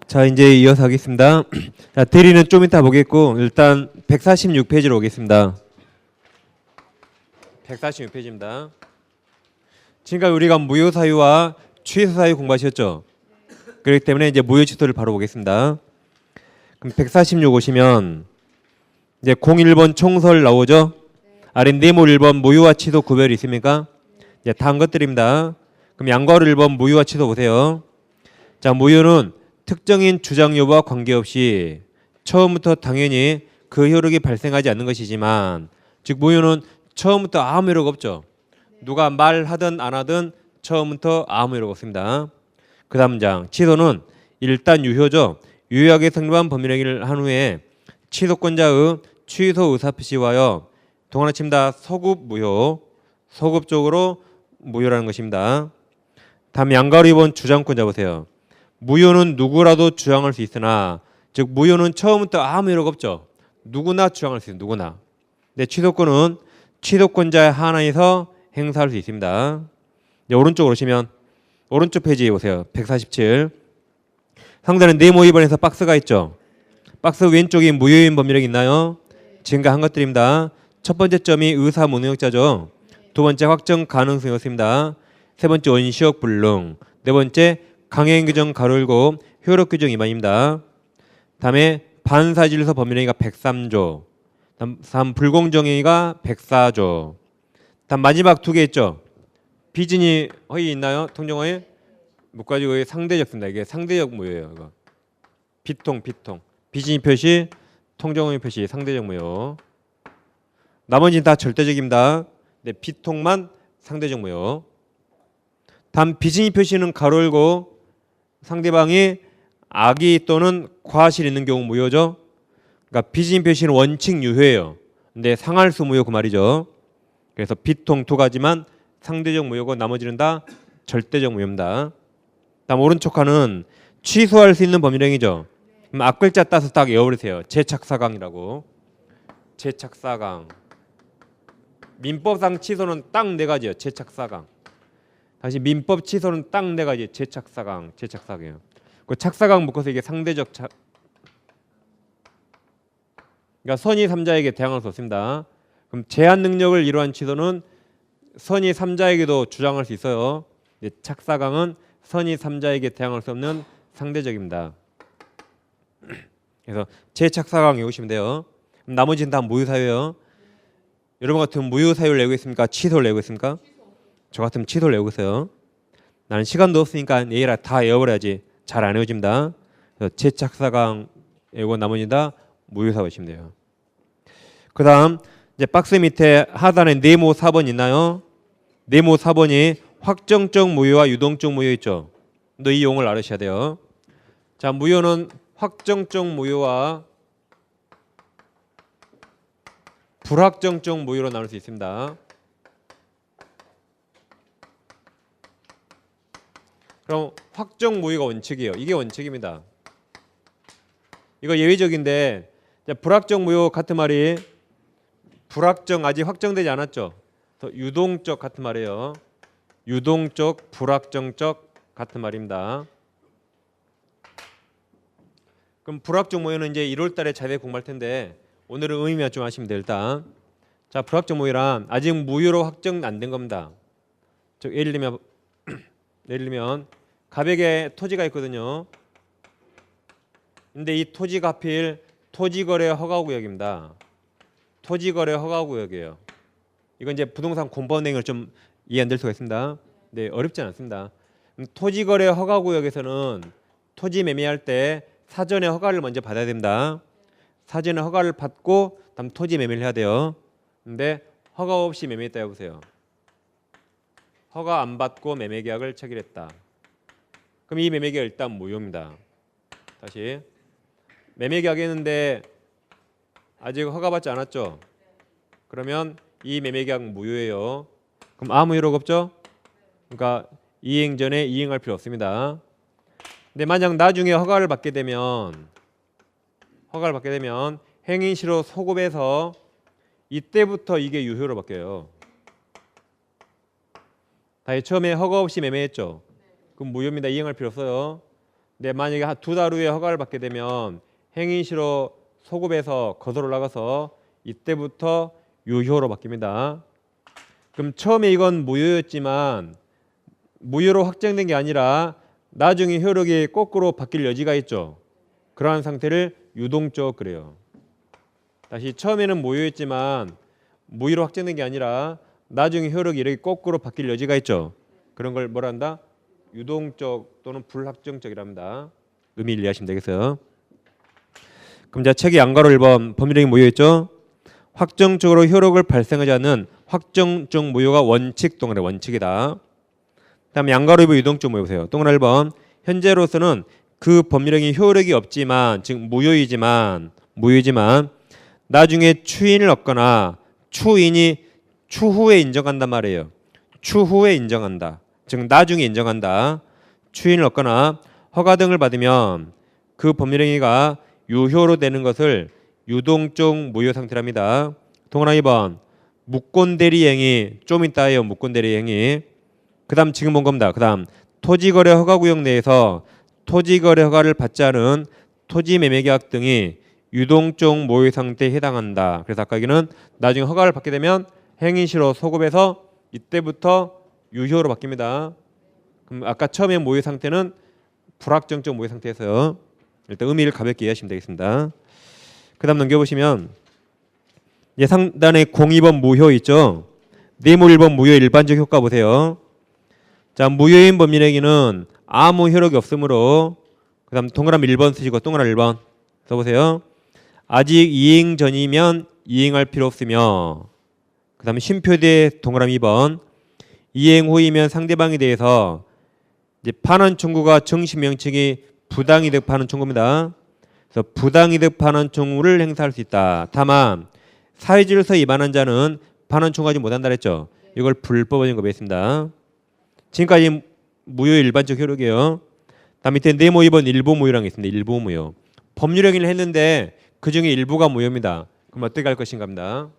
자, 이제 이어서 하겠습니다. 자, 대리는 좀 이따 보겠고 일단 146페이지로 오겠습니다. 146페이지입니다. 지금까지 우리가 무효 사유와 취소 사유 공부하셨죠? 그렇기 때문에 이제 무효 취소를 바로 보겠습니다. 그럼 146 오시면 이제 01번 총설 나오죠? 아래 네모 1번 무효와 취소 구별이 있습니까? 이제 다음 것들입니다. 그럼 양괄호 1번 무효와 취소 보세요. 자, 무효는 특정인 주장 여부와 관계없이 처음부터 당연히 그 효력이 발생하지 않는 것이지만, 즉 무효는 처음부터 아무 효력 없죠. 누가 말하든 안 하든 처음부터 아무 효력 없습니다. 그 다음 장 취소는 일단 유효죠. 유효하게 성립한 법률행위를 한 후에 취소권자의 취소 의사표시와여 동하나 소급 무효, 소급적으로 무효라는 것입니다. 다음 양괄호 2번 주장권자 보세요. 무효는 누구라도 주장할 수 있으나, 즉 무효는 처음부터 아무 효력 없죠. 누구나 주장할 수 있어요. 누구나. 근데 취소권은 취소권자의 하나에서 행사할 수 있습니다. 이제 오른쪽으로 오시면 오른쪽 페이지에 보세요. 147. 상단에 네모 2번에서 박스가 있죠. 박스 왼쪽에 무효인 법률행위 있나요? 지금과 한 것들입니다. 첫 번째 점이 의사무능력자죠. 두 번째 확정 가능성이었습니다. 세 번째 원시적 불능. 네 번째 강행 규정 가로 열고 효력 규정 위반입니다. 다음에 반사질서 법률행위가 103조. 다음 불공정행위가 104조. 다음 마지막 두 개 있죠. 비진이 허위 있나요? 통정허위? 묵가지고 상대적입니다. 이게 상대적 무효예요. 이거. 비통. 비진이 표시, 통정허위 표시, 상대적 무효. 나머지는 다 절대적입니다. 네, 비통만 상대적 무효. 다음 비진이 표시는 가로 열고 상대방이 악의 또는 과실이 있는 경우 무효죠. 그러니까 비진 표시는 원칙 유효예요. 근데 상할수 무효 그 말이죠. 그래서 비통 두 가지만 상대적 무효고 나머지는 다 절대적 무효입니다. 다음 오른쪽 하는 취소할 수 있는 법률행위죠. 그럼 앞글자 따서 딱 외워버리세요. 재착사강이라고. 재착사강. 민법상 취소는 딱 네 가지예요. 재착사강. 다시 민법 취소는 딱 네 가지. 재착사강, 재착사강이에요. 그 착사강 묶어서 이게 상대적 착. 그러니까 선의 3자에게 대항할 수 없습니다. 그럼 제한 능력을 이루한 취소는 선의 3자에게도 주장할 수 있어요. 착사강은 선의 3자에게 대항할 수 없는 상대적입니다. 그래서 재착사강 외우시면 돼요. 그럼 나머지는 다 무효사유예요. 여러분 같으면 무효사유를 내고 있습니까? 취소를 내고 있습니까? 저 같으면 취소를 내고 있어요. 나는 시간도 없으니까 얘라 다 외워버려야지. 잘 안 외워집니다. 재착사강 외우고 나머지는 다 무효사유 하시면 돼요. 그 다음 이제 박스 밑에 하단에 네모 4번 있나요? 네모 4번이 확정적 무효와 유동적 무효 있죠. 너 이 용어를 알으셔야 돼요. 자, 무효는 확정적 무효와 불확정적 무효로 나눌 수 있습니다. 그럼 확정 무효가 원칙이에요. 이게 원칙입니다. 이거 예외적인데 불확정 무효 같은 말이 불확정 아직 확정되지 않았죠. 유동적 같은 말이에요. 유동적, 불확정적 같은 말입니다. 그럼 불확정 무효는 이제 1월달에 자세히 공부할 텐데 오늘은 의미만 좀 하시면 돼요. 일단 자, 불확정 무효란 아직 무효로 확정 안 된 겁니다. 즉 예를 들면 가백에 토지가 있거든요. 근데 이 토지가 하필 토지거래 허가구역입니다. 토지거래 허가구역이에요. 이건 이제 부동산 공법행위를 좀 이해 안 될 수가 있습니다. 네, 어렵지 않습니다. 토지거래 허가구역에서는 토지 매매할 때 사전에 허가를 먼저 받아야 됩니다. 사전에 허가를 받고 다음 토지 매매를 해야 돼요. 근데 허가 없이 매매했다 해보세요. 허가 안 받고 매매 계약을 체결했다. 그럼 이 매매 계약 일단 무효입니다. 다시 매매 계약했는데 아직 허가받지 않았죠. 그러면 이 매매 계약 무효예요. 그럼 아무 효력 없죠. 그러니까 이행 전에 이행할 필요 없습니다. 근데 만약 나중에 허가를 받게 되면 행위시로 소급해서 이때부터 이게 유효로 바뀌어요. 다시 처음에 허가 없이 매매했죠. 그럼 무효입니다. 이행할 필요 없어요. 근데 만약에 한 2달 후에 허가를 받게 되면 행인시로 소급해서 거슬러 올라가서 이때부터 유효로 바뀝니다. 그럼 처음에 이건 무효였지만 무효로 확정된 게 아니라 나중에 효력이 거꾸로 바뀔 여지가 있죠. 그러한 상태를 유동적 그래요. 다시 처음에는 무효였지만 무효로 확정된 게 아니라 나중에 효력이 이렇게 거꾸로 바뀔 여지가 있죠. 그런 걸 뭐라 한다? 유동적 또는 불확정적이랍니다. 의미를 이해하시면 되겠어요. 그럼 자 책의 양가로 1번 법률행위 무효였죠. 확정적으로 효력을 발생하지 않는 확정적 무효가 원칙 동그라미 원칙이다. 다음 양가로 2번 유동적 무효 보세요. 동그라미 1번 현재로서는 그 법률행위 효력이 없지만 즉 무효이지만 나중에 추인을 얻거나 추인이 추후에 인정한단 말이에요. 추후에 인정한다. 즉 나중에 인정한다. 추인을 얻거나 허가 등을 받으면 그 법률행위가 유효로 되는 것을 유동적 무효 상태랍니다. 동그라미 2번 무권대리행위 좀 이따예요. 무권대리행위. 그 다음 지금 본 겁니다. 그 다음 토지거래 허가구역 내에서 토지거래 허가를 받지 않은 토지매매계약 등이 유동적 무효 상태에 해당한다. 그래서 아까 여기는 나중에 허가를 받게 되면 행인시로 소급해서 이때부터 유효로 바뀝니다. 그럼 아까 처음에 무효 상태는 불확정적 무효 상태에서요. 일단 의미를 가볍게 이해하시면 되겠습니다. 그 다음 넘겨보시면 상단에 02번 무효 있죠. 네모 1번 무효의 일반적 효과 보세요. 자 무효인 법률행위는 아무 효력이 없으므로 그 다음 동그라미 1번 쓰시고 동그라미 1번 써보세요. 아직 이행 전이면 이행할 필요 없으며 그 다음에 쉼표대 동그라미 2번 이행 후이면 상대방에 대해서 이제 반환 청구가 정식 명칭이 부당이득 반환 청구입니다. 그래서 부당이득 반환 청구를 행사할 수 있다. 다만 사회질서 위반한 자는 반환 청구하지 못한다 그랬죠. 이걸 불법적인 거 배웠습니다. 지금까지 무효의 일반적 효력이에요. 다음 밑에 네모 2번 일부 무효라는 게 있습니다. 일부 무효. 법률행위를 했는데 그 중에 일부가 무효입니다. 그럼 어떻게 할 것인가 합니다.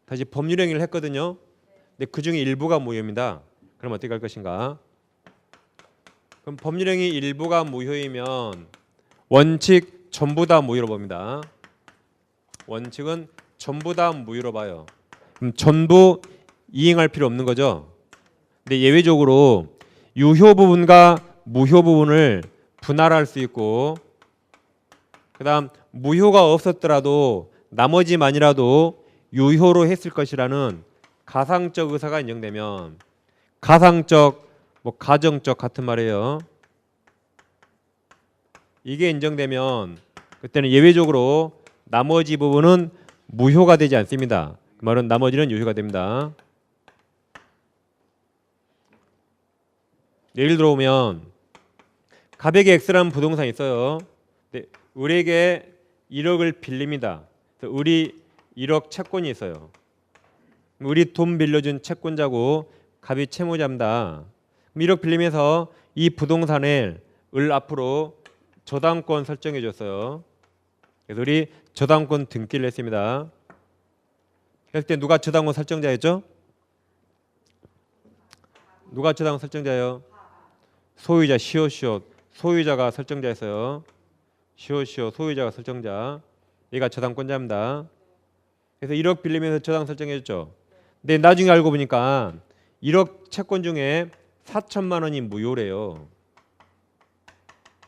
다시 법률행위를 했거든요. 근데 그 중에 일부가 무효입니다. 그럼 어떻게 할 것인가? 그럼 법률행위 일부가 무효이면 원칙 전부 다 무효로 봅니다. 원칙은 전부 다 무효로 봐요. 그럼 전부 이행할 필요 없는 거죠. 근데 예외적으로 유효 부분과 무효 부분을 분할할 수 있고 그다음 무효가 없었더라도 나머지만이라도 유효로 했을 것이라는 가상적 의사가 인정되면 가상적 가정적 같은 말이에요. 이게 인정되면 그때는 예외적으로 나머지 부분은 무효가 되지 않습니다. 그 말은 나머지는 유효가 됩니다. 예를 들어보면 가백의 X라는 부동산이 있어요. 근데 을에게 1억을 빌립니다. 을이 1억 채권이 있어요. 을이 돈 빌려준 채권자고 갑이 채무자입니다. 1억 빌리면서 이 부동산을 을 앞으로 저당권 설정해 줬어요. 그래서 을이 저당권 등기를 했습니다. 그랬을 때 누가 저당권 설정자였죠? 누가 저당권 설정자예요? 소유자 시오시오 소유자가 설정자였어요. 시오시오 소유자가 설정자. 얘가 저당권자입니다. 그래서 1억 빌리면서 저당 설정해줬죠. 근데 나중에 알고 보니까 1억 채권 중에 4천만 원이 무효래요.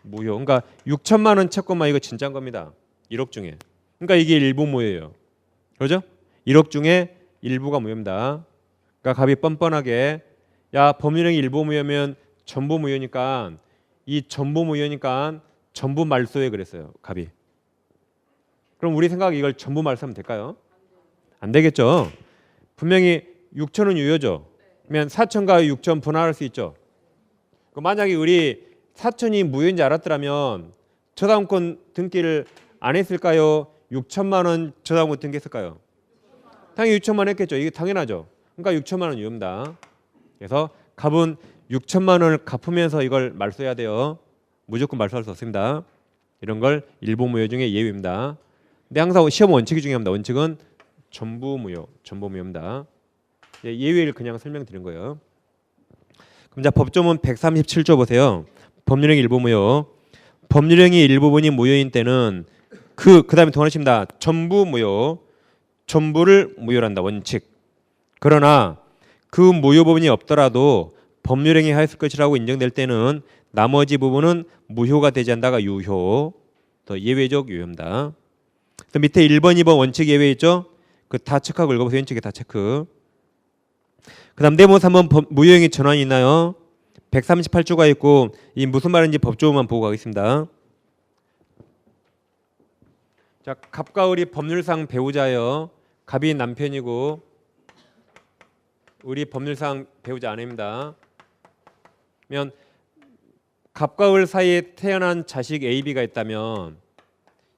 무효. 그러니까 6천만 원 채권만 이거 진짜인 겁니다. 1억 중에. 그러니까 이게 일부 무효예요. 그렇죠? 1억 중에 일부가 무효입니다. 그러니까 갑이 뻔뻔하게 야 법률행위 일부 무효면 전부 무효니까 이 전부 무효니까 전부 말소해 그랬어요. 갑이. 그럼 우리 생각에 이걸 전부 말소하면 될까요? 안 되겠죠. 분명히 6천은 유효죠. 그러면 4천과 6천 분할할 수 있죠. 만약에 우리 4천이 무효인지 알았더라면 저당권 등기를 안 했을까요? 6천만 원 저당권 등기했을까요? 당연히 6천만 원 했겠죠. 이게 당연하죠. 그러니까 6천만 원 유효입니다. 그래서 갑은 6천만 원을 갚으면서 이걸 말소해야 돼요. 무조건 말소할 수 없습니다. 이런 걸 일부 무효 중에 예외입니다. 근데 항상 시험 원칙이 중요합니다. 원칙은 전부 무효입니다. 예외를 그냥 설명드린 거예요. 그럼 자 법조문 137조 보세요. 법률행위 일부 무효. 법률행위 일부분이 무효인 때는 그다음에 동원하십니다. 전부 무효. 전부를 무효란다. 원칙. 그러나 그 무효 부분이 없더라도 법률행위 하였을 것이라고 인정될 때는 나머지 부분은 무효가 되지 않다가 유효. 더 예외적 유효입니다. 또 밑에 1번, 2번 원칙 예외 있죠? 그 다 체크하고 읽어보세요. 왼쪽에 다 체크. 그 다음 네모 3번 무효행위 전환이 있나요? 138조가 있고 이 무슨 말인지 법조문만 보고 가겠습니다. 자, 갑과 을이 법률상 배우자예요. 갑이 남편이고 을이 법률상 배우자 아내입니다. 그러면 갑과 을 사이에 태어난 자식 A, B가 있다면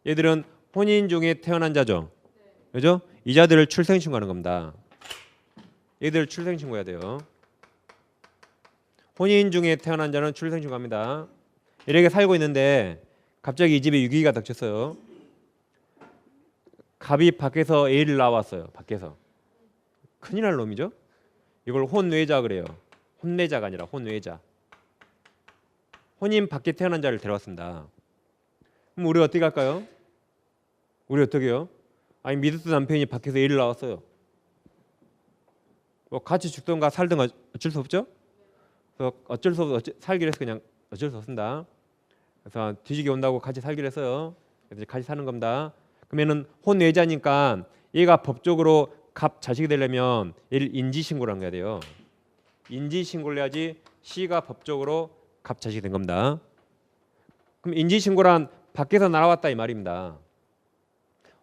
얘들은 혼인 중에 태어난 자죠. 그죠? 이 자들을 출생신고하는 겁니다. 얘들 출생신고해야 돼요. 혼인 중에 태어난 자는 출생신고합니다. 이렇게 살고 있는데 갑자기 이 집에 위기가 닥쳤어요. 갑이 밖에서 A를 낳았어요. 밖에서. 큰일 날 놈이죠. 이걸 혼외자 그래요. 혼내자가 아니라 혼외자. 혼인 밖에 태어난 자를 데려왔습니다. 그럼 우리 어떻게 할까요? 우리 어떻게 해요? 아니 믿었던 남편이 밖에서 A를 낳았어요. 뭐 같이 죽던가 살던가 어쩔 수 없죠. 그래서 어쩔 수 없어 살기로 해서 그냥 어쩔 수 없습니다. 그래서 뒤지게 온다고 같이 살기로 했어요. 그래서 같이 사는 겁니다. 그러면은 혼외자니까 얘가 법적으로 갑 자식이 되려면 얘를 인지신고를 해야 돼요. 인지신고를 해야지 C가 법적으로 갑 자식이 된 겁니다. 그럼 인지신고란 밖에서 날아왔다 이 말입니다.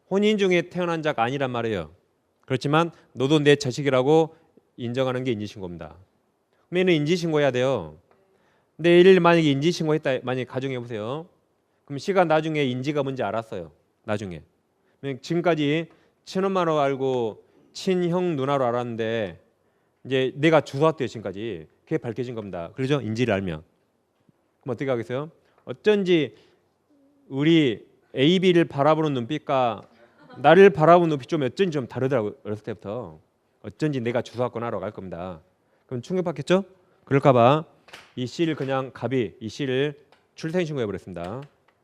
혼인 중에 태어난 자가 아니란 말이에요. 그렇지만 너도 내 자식이라고 인정하는 게 인지신고입니다. 그럼 얘는 인지신고해야 돼요. 근데 얘를 만약에 인지신고했다 만약에 가정해 보세요. 그럼 C가 나중에 인지가 뭔지 알았어요. 나중에. 지금까지 친엄마로 알고 친형 누나로 알았는데 이제 내가 주워왔대요. 지금까지. 그게 밝혀진 겁니다. 그렇죠? 인지를 알면. 그럼 어떻게 하겠어요? 어쩐지 우리 A, B를 바라보는 눈빛과 나를 바라보는 눈빛이 좀 어쩐지 좀 다르더라고요. 어렸을 때부터. 어쩐지 내가 주워왔구나라고 할 겁니다. 그럼 충격받겠죠? 그럴까 봐 이 C를 그냥 갑이 이 C를 출생신고해버렸습니다.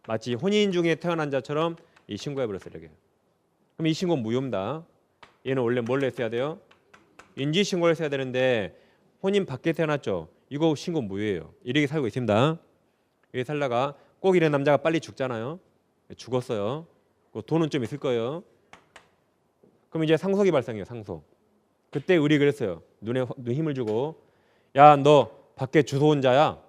마치 혼인 중에 태어난 자처럼 이 신고해버렸어요. 이렇게. 그럼 이 신고는 무효입니다. 얘는 원래 뭘 했어야 돼요? 인지신고를 했어야 되는데 혼인 밖에 태어났죠. 이거 신고 무효예요. 이렇게 살고 있습니다. 이렇게 살다가 꼭 이런 남자가 빨리 죽잖아요. 죽었어요. 돈은 좀 있을 거예요. 그럼 이제 상속이 발생해요. 상속. 그때 우리 그랬어요. 눈 힘을 주고 야, 너 밖에 주워온 자야.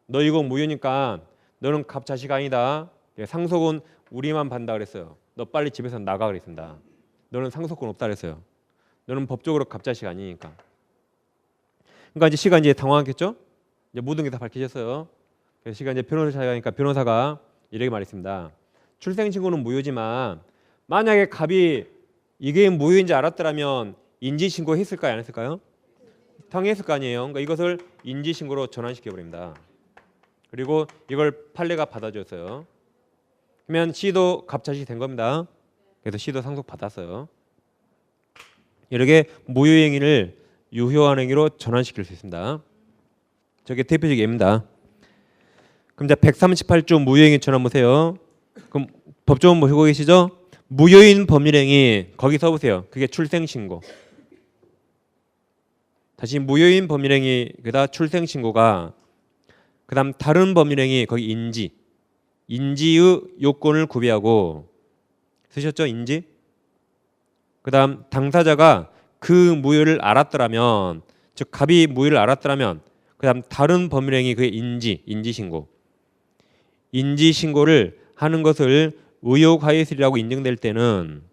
너 이거 무효니까 너는 갑 자식 아니다. 상속은 우리만 받는다 그랬어요. 너 빨리 집에서 나가 그랬습니다. 너는 상속권 없다 그랬어요. 너는 법적으로 갑 자식 아니니까. 그러니까 이제 시가 이제 당황했겠죠? 이제 모든 게 다 밝혀졌어요. 그래서 시가 이제 변호사 찾아가니까 변호사가 이렇게 말했습니다. 출생신고는 무효지만 만약에 갑이 이게 무효인지 알았더라면 인지신고 했을까요? 안 했을까요? 당연히 했을 거 아니에요. 그러니까 이것을 인지신고로 전환시켜버립니다. 그리고 이걸 판례가 받아줬어요. 그러면 C도 갑자식이 된 겁니다. 그래서 C도 상속 받았어요. 이렇게 무효 행위를 유효한 행위로 전환시킬 수 있습니다. 저게 대표적 예입니다. 그럼 이제 138조 무효 행위 전환 보세요. 그럼 법조문 보시고 계시죠? 무효인 법률행위 거기 써보세요. 그게 출생신고. 다시 무효인 법률행위 그다 출생신고가 그다음 다른 법률행위 거기 인지의 요건을 구비하고 쓰셨죠? 인지. 그다음 당사자가 그 무효를 알았더라면 즉 갑이 무효를 알았더라면 그다음 다른 법률행위 그게 인지신고. 인지신고를 하는 것을 의혹하였으리라고 인정될 때는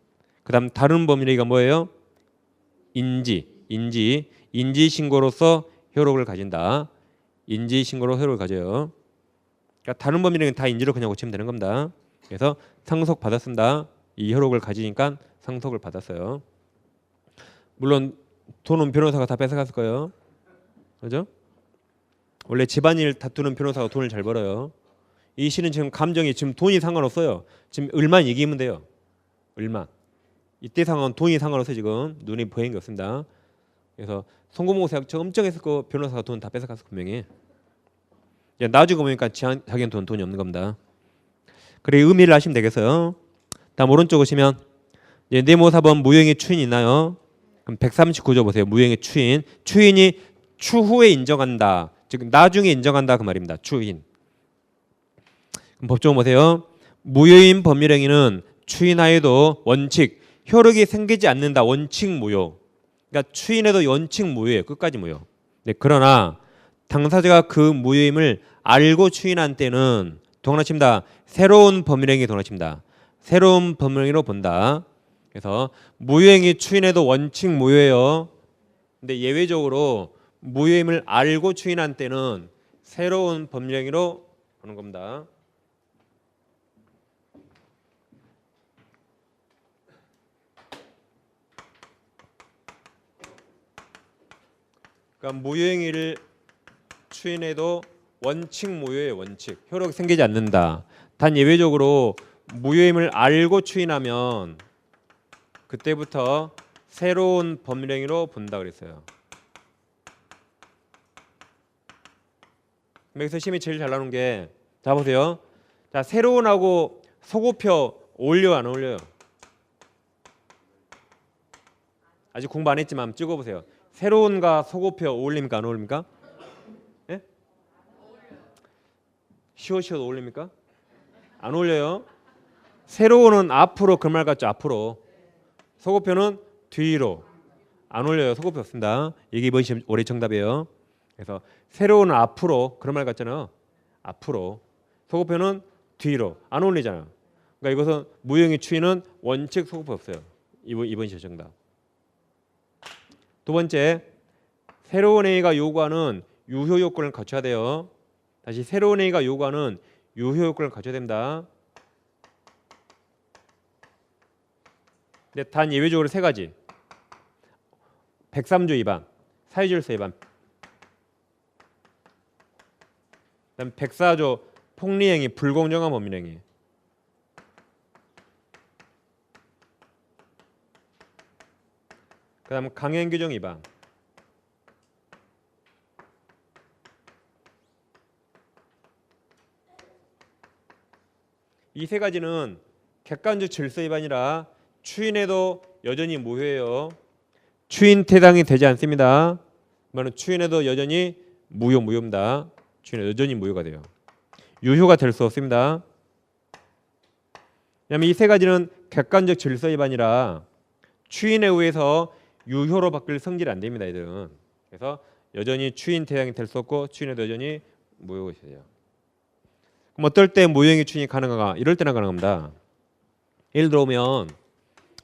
그다음 다른 법률행위가 뭐예요? 인지신고로서 효력을 가진다. 인지신고로 효력을 가져요. 그러니까 다른 법률행위는 다 인지로 그냥 고치면 되는 겁니다. 그래서 상속 받았습니다. 이 효력을 가지니까 상속을 받았어요. 물론 돈은 변호사가 다 뺏어갔을 거예요. 그죠? 원래 집안일 다투는 변호사가 돈을 잘 벌어요. 이 씨는 지금 감정이 지금 돈이 상관없어요. 지금 을만 이기면 돼요. 을만. 이때 상황은 돈이 상관없어요. 지금 눈이 보이는 게 없습니다. 그래서 송금공사 엄청 했을 거 변호사가 돈 다 뺏어갔을 분명히. 나중에 보니까 자기는 돈이 없는 겁니다. 그래 의미를 하시면 되겠어요. 다음 오른쪽 오시면 네모 4번 무효행위 추인 있나요? 그럼 139조 보세요. 무효행위 추인. 추인이 추후에 인정한다. 즉 나중에 인정한다 그 말입니다. 추인. 그럼 법조문 보세요. 무효인 법률행위는 추인하여도 원칙 효력이 생기지 않는다. 원칙 무효. 그러니까 추인해도 원칙 무효예요. 끝까지 무효. 네, 그러나 당사자가 그 무효임을 알고 추인한 때는 동원하십니다. 새로운 법률행위 동원하십니다. 새로운 법률행위로 본다. 그래서 무효행위 추인해도 원칙 무효예요. 근데 예외적으로 무효임을 알고 추인한 때는 새로운 법률행위로 보는 겁니다. 그러니까 무효행위를 추인해도 원칙 무효예요. 원칙. 효력이 생기지 않는다. 단 예외적으로 무효임을 알고 추인하면 그때부터 새로운 법률행위로 본다 그랬어요. 여기서 심이 제일 잘 나오는 게 자 보세요. 자 새로운하고 소고표 어울려 안 어울려요? 아직 공부 안 했지만 찍어보세요. 새로운과 소고표 어울립니까 안 어울립니까? 예? 시옷 어울립니까? 안 어울려요. 새로운은 앞으로 그 말 같죠? 앞으로. 소고표는 뒤로. 안 어울려요. 소고표 없습니다. 이게 이번 시험 올해 정답이에요. 그래서 새로운은 앞으로 그런 말 같잖아요. 앞으로. 소고표는 뒤로. 안 어울리잖아요. 그러니까 이것은 무효행위 추인은 원칙 소고표 없어요. 이번 시험 정답. 두 번째, 새로운 행위가 요구하는 유효 요건을 갖춰야 돼요. 다시 새로운 행위가 요구하는 유효 요건을 갖춰야 됩니다. 근데 단 예외적으로 세 가지. 103조 위반, 사회질서 위반. 그다음 104조 폭리행위, 불공정한 법률행위. 그다음 강행규정 위반. 이 세 가지는 객관적 질서 위반이라 추인해도 여전히 무효예요. 추인 태당이 되지 않습니다. 그러면 추인해도 여전히 무효입니다. 추인해 여전히 무효가 돼요. 유효가 될 수 없습니다. 왜냐하면 이 세 가지는 객관적 질서 위반이라 추인에 의해서 유효로 바뀔 성질이 안 됩니다. 이들은. 그래서 여전히 추인 태당이 될 수 없고 추인해도 여전히 무효가 돼요. 그럼 어떨 때 무효행위 추인이 가능한가? 이럴 때나 가능합니다. 예를 들어보면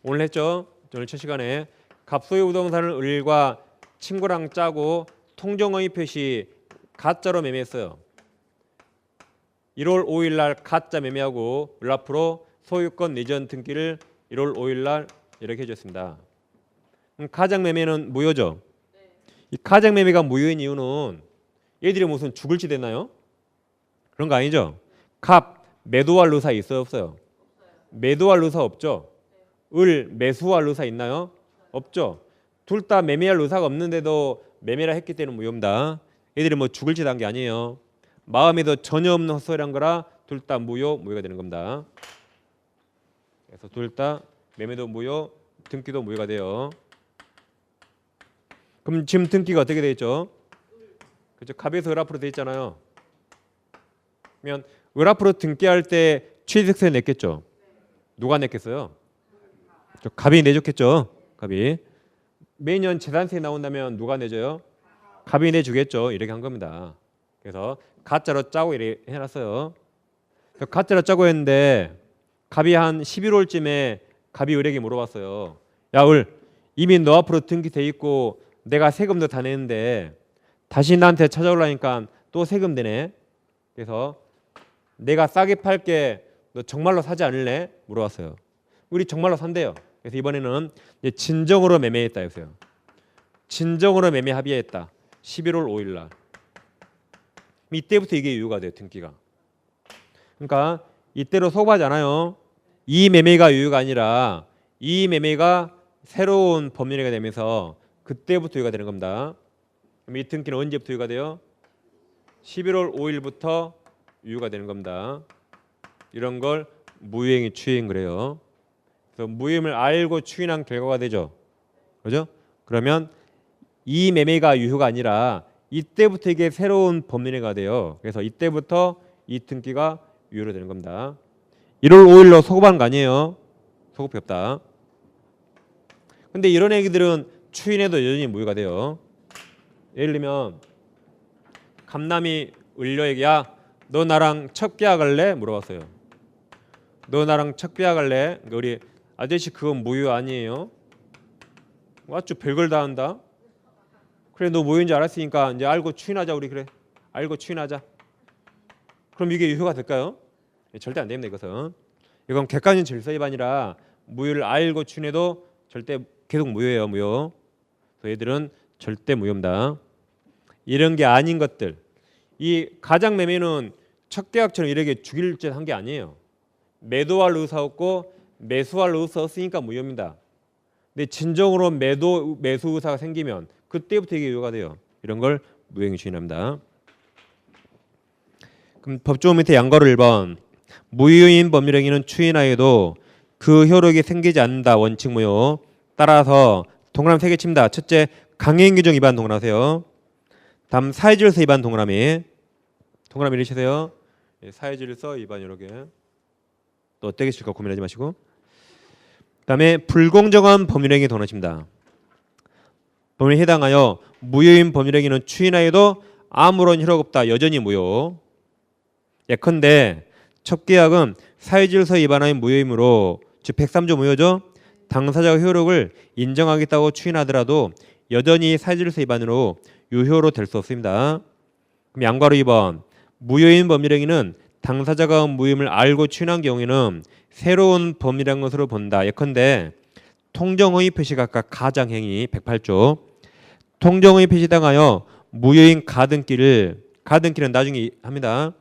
오늘 했죠. 오늘 첫 시간에 갑소유 부동산을 을과 친구랑 짜고 통정허위 표시 가짜로 매매했어요. 1월 5일 날 가짜 매매하고 을 앞으로 소유권 내전 등기를 1월 5일 날 이렇게 해줬습니다. 가장 매매는 무효죠. 이 가장 매매가 무효인 이유는 얘들이 무슨 죽을 짓 했나요? 그런 거 아니죠. 갑 매도할 의사 있어요 없어요? 매도할 의사 없죠. 을 매수할 의사 있나요? 없죠. 둘 다 매매할 의사가 없는데도 매매라 했기 때문에 무효입니다. 얘들이 뭐 죽을 짓 한 게 아니에요. 마음에도 전혀 없는 헛소리한 거라 둘 다 무효가 되는 겁니다. 그래서 둘 다 매매도 무효, 등기도 무효가 돼요. 그럼 지금 등기가 어떻게 돼 있죠? 그렇죠. 갑에서 을 앞으로 돼 있잖아요. 그러면 을 앞으로 등기할 때 취득세 냈겠죠. 누가 냈겠어요? 갑이 내줬겠죠. 갑이. 매년 재산세 나온다면 누가 내줘요? 갑이 내주겠죠. 이렇게 한 겁니다. 그래서 가짜로 짜고 이렇게 해놨어요. 가짜로 짜고 했는데 갑이 한 11월쯤에 갑이 을에게 물어봤어요. 야, 을 이미 너 앞으로 등기돼 있고 내가 세금도 다 내는데 다시 나한테 찾아오려니까 또 세금 되네. 그래서 내가 싸게 팔게. 너 정말로 사지 않을래? 물어봤어요. 우리 정말로 산대요. 그래서 이번에는 이제 진정으로 매매했다 했어요. 진정으로 매매 합의했다. 11월 5일 날. 이때부터 이게 유효가 돼요. 등기가. 그러니까 이때로 소급하지 않아요. 이 매매가 유효가 아니라 이 매매가 새로운 법률행위가 되면서 그때부터 유효가 되는 겁니다. 그럼 이 등기는 언제부터 유효가 돼요? 11월 5일부터 유효가 되는 겁니다. 이런 걸 무효행위 추인 그래요. 그래서 무효임을 알고 추인한 결과가 되죠. 그죠? 그러면 이 매매가 유효가 아니라 이때부터 이게 새로운 법률행위가 돼요. 그래서 이때부터 이 등기가 유효로 되는 겁니다. 1월 5일로 소급한 거 아니에요. 소급이 없다. 근데 이런 얘기들은 추인해도 여전히 무효가 돼요. 예를 들면 감남이 을료에게 야, 너 나랑 첫 계약할래? 물어봤어요. 너 나랑 첫 계약할래? 그러니까 우리 아저씨 그건 무효 아니에요? 맞죠? 별걸 다 한다. 그래 너 무효인지 알았으니까 이제 알고 추인하자 우리 그래. 알고 추인하자. 그럼 이게 유효가 될까요? 절대 안 됩니다. 이건 객관적인 질서 위반이라 무효를 알고 추인해도 절대 계속 무효예요. 무효. 그래서 얘들은 절대 무효입니다. 이런 게 아닌 것들. 이 가장 매매는 첫 계약처럼 이렇게 죽일 짓 한 게 아니에요. 매도할 의사 없고 매수할 의사 없으니까 무효입니다. 근데 진정으로 매수 의사가 생기면 그때부터 이게 유효가 돼요. 이런 걸 무효행위 추인합니다. 그럼 법조문 밑에 양가로 1번 무효인 법률행위는 추인하여도 그 효력이 생기지 않는다. 원칙 무효. 따라서 동그라미 3개 칩니다. 첫째 강행규정 위반 동그라미세요. 다음 사회질서 위반 동그라미. 동그라미 이리치세요. 사회질서 위반 이렇게. 또 어떻게 칠까 고민하지 마시고. 그다음에 불공정한 법률행위 동그라미입니다. 법률에 해당하여 무효인 법률행위는 추인하여도 아무런 효력 없다. 여전히 무효. 예컨대 첫 계약은 사회질서 위반하인 무효이므로 즉 103조 무효죠. 당사자가 효력을 인정하겠다고 추인하더라도 여전히 사회질서 위반으로 유효로 될 수 없습니다. 그럼 양가로 2번 무효인 법률행위는 당사자가 무효임을 알고 추인한 경우에는 새로운 법률한 것으로 본다. 예컨대 통정의 표시가 아까 가장행위 108조 통정의 표시당하여 무효인 가등기를 가등기는 나중에 합니다.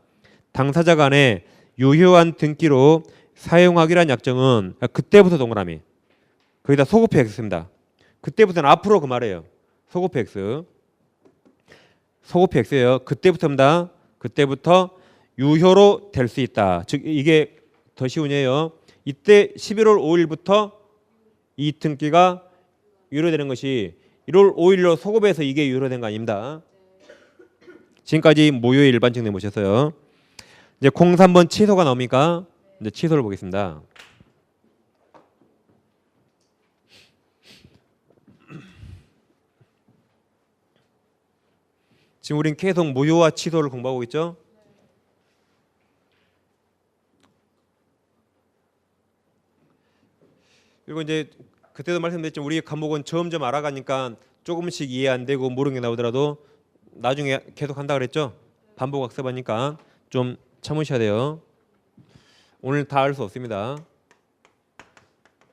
당사자 간에 유효한 등기로 사용하기란 약정은 그때부터 동그라미 거기다 소급표 X입니다. 그때부터는 앞으로 그 말이에요. 소급표 X 소급표 X예요. 그때부터입니다. 그때부터 유효로 될 수 있다. 즉 이게 더 쉬운 예요. 이때 11월 5일부터 이 등기가 유효되는 것이 1월 5일로 소급해서 이게 유효된 거 아닙니다. 지금까지 무효의 일반적 내보셨어요. 이제 03번 취소가 나옵니까? 이제 취소를 보겠습니다. 지금 우린 계속 무효와 취소를 공부하고 있죠? 그리고 이제 그때도 말씀드렸지만 우리 과목은 점점 알아가니까 조금씩 이해 안 되고 모르는 게 나오더라도 나중에 계속 한다 그랬죠? 반복 학습하니까 좀 참으셔야 돼요. 오늘 다 알 수 없습니다.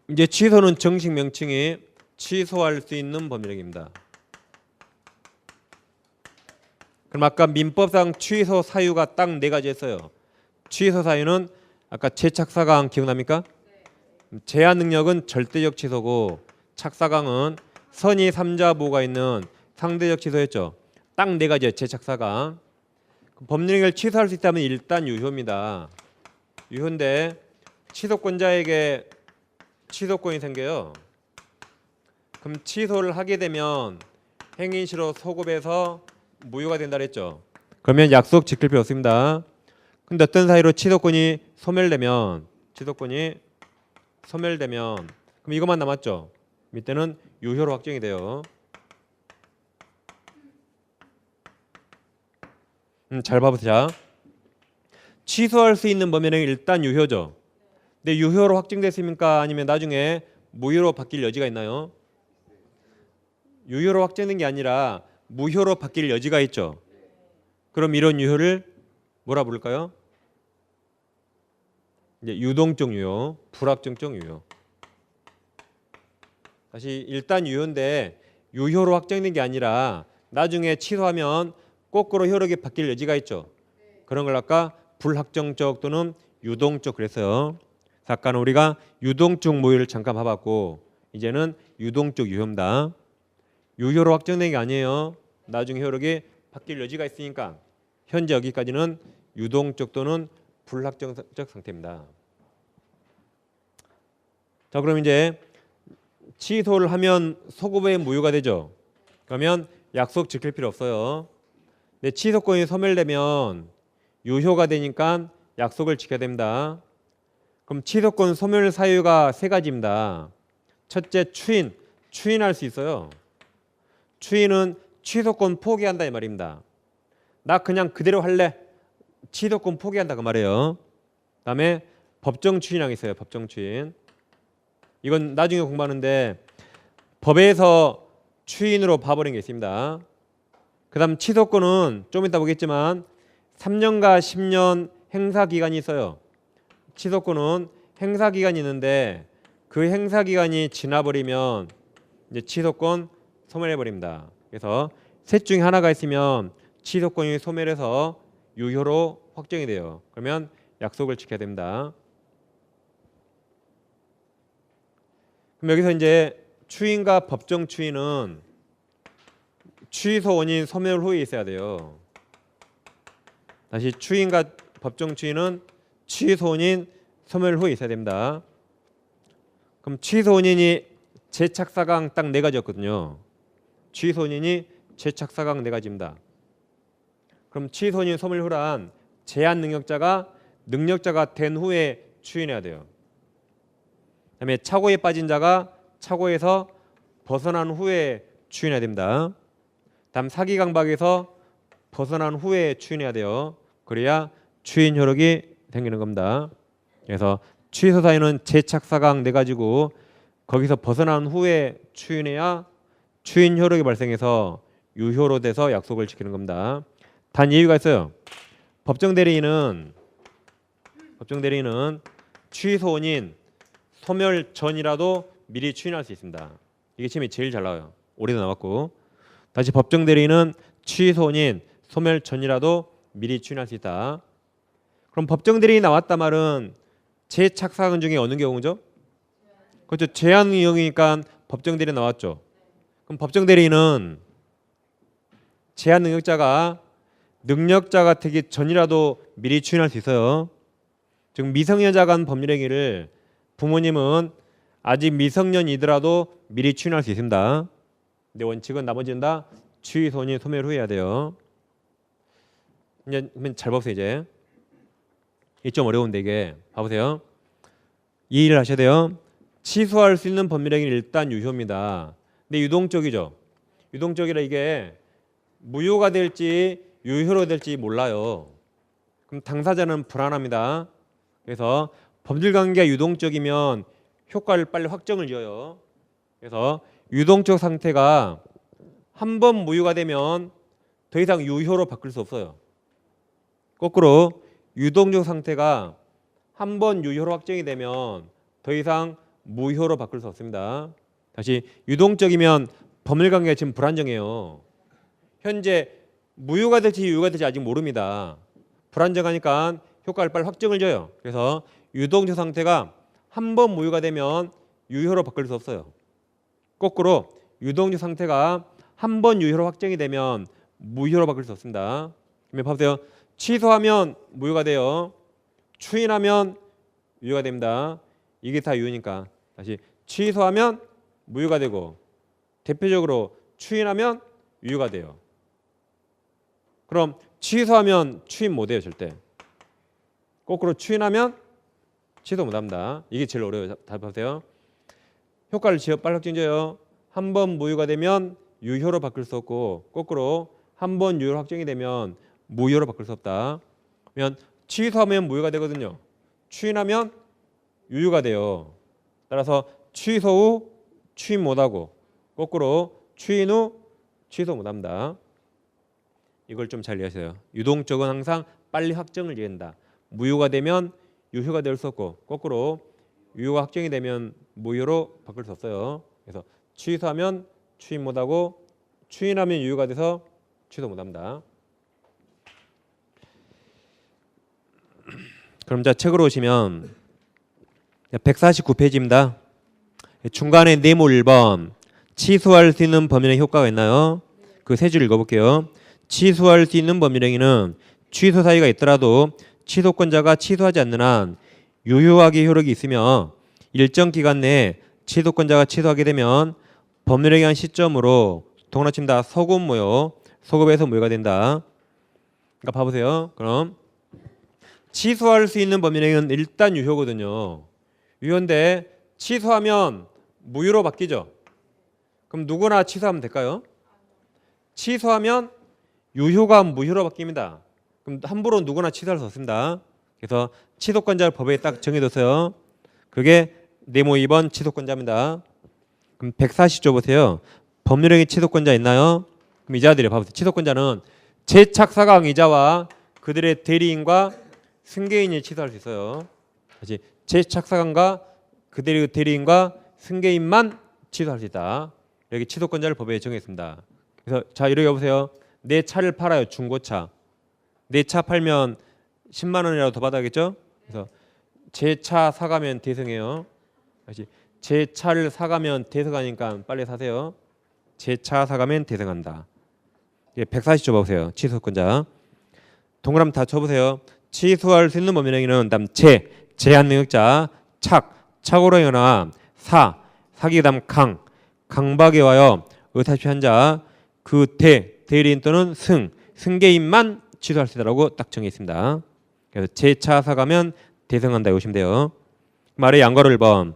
이제 취소는 정식 명칭이 취소할 수 있는 법률행위입니다. 그럼 아까 민법상 취소 사유가 딱 4가지였어요. 취소 사유는 아까 재착사강 기억납니까? 제한 능력은 절대적 취소고 착사강은 선의 3자 보호가 있는 상대적 취소였죠. 딱 4가지예요. 재착사강. 법률행위를 취소할 수 있다면 일단 유효입니다. 유효인데 취소권자에게 취소권이 생겨요. 그럼 취소를 하게 되면 행위시로 소급해서 무효가 된다 그랬죠. 그러면 약속 지킬 필요 없습니다. 근데 어떤 사유로 취소권이 소멸되면 그럼 이것만 남았죠. 이때는 유효로 확정이 돼요. 잘 봐보자. 취소할 수 있는 범위는 일단 유효죠. 근데 유효로 확정됐습니까? 아니면 나중에 무효로 바뀔 여지가 있나요? 유효로 확정된 게 아니라 무효로 바뀔 여지가 있죠. 그럼 이런 유효를 뭐라 부를까요? 이제 유동적 유효, 불확정적 유효. 다시 일단 유효인데 유효로 확정된 게 아니라 나중에 취소하면 거꾸로 효력이 바뀔 여지가 있죠. 그런 걸 아까 불확정적 또는 유동적 그랬어요. 아까는 우리가 유동적 무효를 잠깐 봐봤고 이제는 유동적 유효입니다. 유효로 확정된 게 아니에요. 나중에 효력이 바뀔 여지가 있으니까 현재 여기까지는 유동적 또는 불확정적 상태입니다. 자, 그럼 이제 취소를 하면 소급의 무효가 되죠. 그러면 약속 지킬 필요 없어요. 근데 취소권이 소멸되면 유효가 되니까 약속을 지켜야 됩니다. 그럼 취소권 소멸 사유가 세 가지입니다. 첫째, 추인할 수 있어요. 추인은 취소권 포기한다 이 말입니다. 나 그냥 그대로 할래. 취소권 포기한다 그 말이에요. 그다음에 법정 추인항이 있어요. 법정 추인. 이건 나중에 공부하는데 법에서 추인으로 봐버린 게 있습니다. 그다음 취소권은 좀 이따 보겠지만 3년과 10년 행사 기간이 있어요. 취소권은 행사 기간이 있는데 그 행사 기간이 지나버리면 이제 취소권 소멸해 버립니다. 그래서 셋 중에 하나가 있으면 취소권이 소멸해서 유효로 확정이 돼요. 그러면 약속을 지켜야 됩니다. 그럼 여기서 이제 추인과 법정 추인은 취소 원인 소멸 후에 있어야 돼요. 다시 추인과 법정 추인은 취소 원인 소멸 후에 있어야 됩니다. 그럼 취소 원인이 재착사강 딱 네 가지였거든요. 취소 원인이 재착사강 네 가지입니다. 그럼 취소 원인 소멸 후란 제한 능력자가 된 후에 추인해야 돼요. 그다음에 착오에 빠진 자가 착오에서 벗어난 후에 추인해야 됩니다. 다음 사기 강박에서 벗어난 후에 추인해야 돼요. 그래야 추인 효력이 생기는 겁니다. 그래서 취소 사유는 재착사강 내 가지고 거기서 벗어난 후에 추인해야 추인 효력이 발생해서 유효로 돼서 약속을 지키는 겁니다. 단 이유가 있어요. 법정 대리인은 취소 원인 소멸 전이라도 미리 추인할 수 있습니다. 이게 시험이 제일 잘 나와요. 올해도 나왔고. 다시 법정 대리인은 취소 원인 소멸 전이라도 미리 추인할 수 있다. 그럼 법정 대리인이 나왔단 말은 재착사강 중에 어느 경우죠? 그렇죠. 제한 능력이니까 법정 대리인 나왔죠. 그럼 법정 대리인은 제한 능력자가 되기 전이라도 미리 추인할 수 있어요. 즉 미성년자 간 법률행위를 부모님은 아직 미성년이더라도 미리 추인할 수 있습니다. 근데 원칙은 나머지는 다 취소 원인 소멸 후에 해야 돼요. 이제 잘 보세요. 이제 좀 어려운데 이게 봐보세요. 이해를 하셔야 돼요. 취소할 수 있는 법률행위는 일단 유효입니다. 근데 유동적이죠. 유동적이라 이게 무효가 될지 유효로 될지 몰라요. 그럼 당사자는 불안합니다. 그래서 법률관계가 유동적이면 효과를 빨리 확정을 지어요. 그래서 유동적 상태가 한 번 무효가 되면 더 이상 유효로 바뀔 수 없어요. 거꾸로 유동적 상태가 한 번 유효로 확정이 되면 더 이상 무효로 바꿀 수 없습니다. 다시 유동적이면 법률관계가 지금 불안정해요. 현재 무효가 될지 유효가 될지 아직 모릅니다. 불안정하니까 효과를 빨리 확정을 줘요. 그래서 유동적 상태가 한 번 무효가 되면 유효로 바꿀 수 없어요. 거꾸로 유동적 상태가 한 번 유효로 확정이 되면 무효로 바꿀 수 없습니다. 그러면 봐보세요. 취소하면 무효가 돼요. 추인하면 유효가 됩니다. 이게 다 유효니까. 다시 취소하면 무효가 되고 대표적으로 추인하면 유효가 돼요. 그럼 취소하면 추인 못해요. 절대. 거꾸로 추인하면 취소 못합니다. 이게 제일 어려워요. 다 보세요. 효과를 지어 빨리 확정져요. 한 번 무효가 되면 유효로 바꿀 수 없고 거꾸로 한 번 유효로 확정이 되면 무효로 바꿀 수 없다. 그러면 취소하면 무효가 되거든요. 추인하면 유효가 돼요. 따라서 취소 후 추인 못하고 거꾸로 추인 후 취소 못합니다. 이걸 좀 잘 이해하세요. 유동적은 항상 빨리 확정을 지은다. 무효가 되면 유효가 될 수 없고 거꾸로 유효가 확정이 되면 무효로 바꿀 수 없어요. 그래서 취소하면 추인 못하고 추인하면 유효가 돼서 취소 못합니다. 그럼 자 책으로 오시면 149페이지입니다. 중간에 네모 1번 취소할 수 있는 법률행위 효과가 있나요? 그 세 줄 읽어볼게요. 취소할 수 있는 법률행위는 취소 사유가 있더라도 취소권자가 취소하지 않는 한 유효하게 효력이 있으며 일정 기간 내에 취소권자가 취소하게 되면 법률에 의한 시점으로 동원아침다 소급 무효, 소급에서 무효가 된다. 그러니까 봐보세요. 그럼 취소할 수 있는 법률행위는 일단 유효거든요. 유효인데 취소하면 무효로 바뀌죠. 그럼 누구나 취소하면 될까요? 취소하면 유효가 무효로 바뀝니다. 그럼 함부로 누구나 취소할 수 없습니다. 그래서 취소권자를 법에 딱 정해뒀어요. 그게 네모 2번 취소권자입니다. 그럼 140조 보세요. 법률행위 취소권자 있나요? 그럼 이자들이 봐보세요. 취소권자는 제착사강이자와 그들의 대리인과 승계인이 취소할 수 있어요. 다시 제착사강과 그들의 대리인과 승계인만 취소할 수 있다. 여기 취소권자를 법에 정했습니다. 그래서 자 이렇게 보세요. 내 차를 팔아요. 중고차. 내 차 팔면 10만 원이라도 더 받아야겠죠? 그래서 제 차 사가면 대승해요. 다시 제 차를 사가면 대승하니까 빨리 사세요. 제 차 사가면 대승한다. 140조 보세요. 취소권자. 동그라미 다 쳐보세요. 취소할 수 있는 법률행위는 다음 제한 능력자, 착오로 행하나 사기 그다음 강박에 와요. 의사표시한 자, 그 대리인 또는 승계인만 취소할 수 있다라고 딱 정해 있습니다. 그래서 제 차 사가면 대승한다 보시면 돼요. 말의 양가로 1번.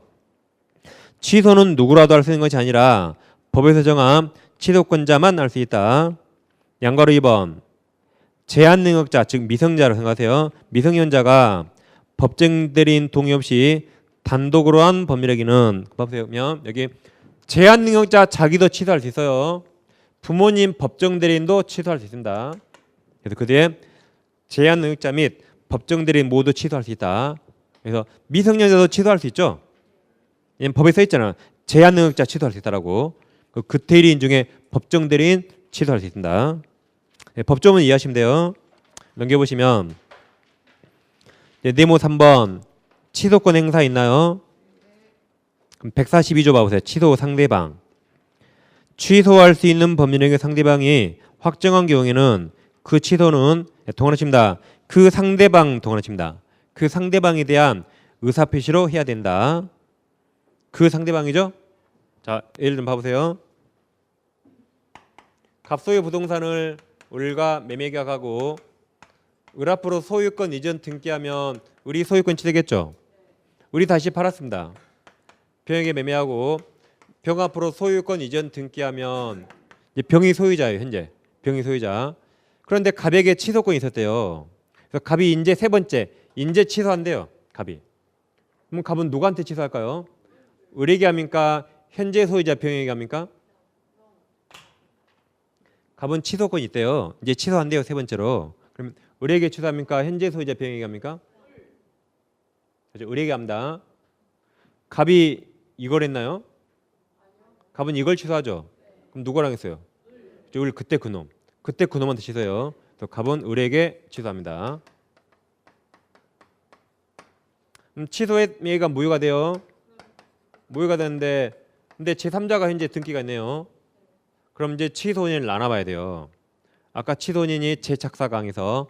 취소는 누구라도 할 수 있는 것이 아니라 법에서 정한 취소권자만 할 수 있다. 양가로 2번. 제한 능력자 즉 미성자로 생각하세요. 미성년자가 법정 대리인 동의 없이 단독으로 한 법률행위는 보면 여기 제한 능력자 자기도 취소할 수 있어요. 부모님 법정 대리인도 취소할 수 있습니다. 그래서 그 뒤에 제한 능력자 및 법정 대리인 모두 취소할 수 있다. 그래서 미성년자도 취소할 수 있죠. 법에 써 있잖아. 제한 능력자 취소할 수 있다라고. 그 대리인 중에 법정 대리인 취소할 수 있습니다. 법조문 이해하시면 돼요. 넘겨보시면 네모 3번 취소권 행사 있나요? 그럼 142조 봐보세요. 취소 상대방. 취소할 수 있는 법률행위 상대방이 확정한 경우에는 그 취소는 동원하십니다. 그 상대방 동원하십니다. 그 상대방에 대한 의사표시로 해야 된다. 그 상대방이죠. 자 예를 좀 봐보세요. 갑소유 부동산을 우리가 매매계약하고 을 앞으로 소유권 이전 등기하면 우리 소유권 취득했죠. 우리 다시 팔았습니다. 병에게 매매하고 병 앞으로 소유권 이전 등기하면 병이 소유자예요. 현재 병이 소유자. 그런데 갑에게 취소권이 있었대요. 그래서 갑이 이제 세 번째 인제 취소한대요. 갑이. 그럼 갑은 누구한테 취소할까요? 을에게 합니까? 현재 소유자 병에게 합니까? 갑은 취소권이 있대요. 이제 취소한대요. 세 번째로. 그럼 을에게 취소합니까? 현재 소유자 병에게 합니까? 을에게 합니다. 갑이 이걸 했나요? 갑은 이걸 취소하죠. 그럼 누구랑 했어요? 을 그때 그놈. 그때 그놈한테 취소해요. 그래서 갑은 을에게 취소합니다. 취소의 명예가 무효가 돼요. 무효가 되는데 근데 제3자가 현재 등기가 있네요. 그럼 이제 취소인을 나눠봐야 돼요. 아까 취소인이 제착사강에서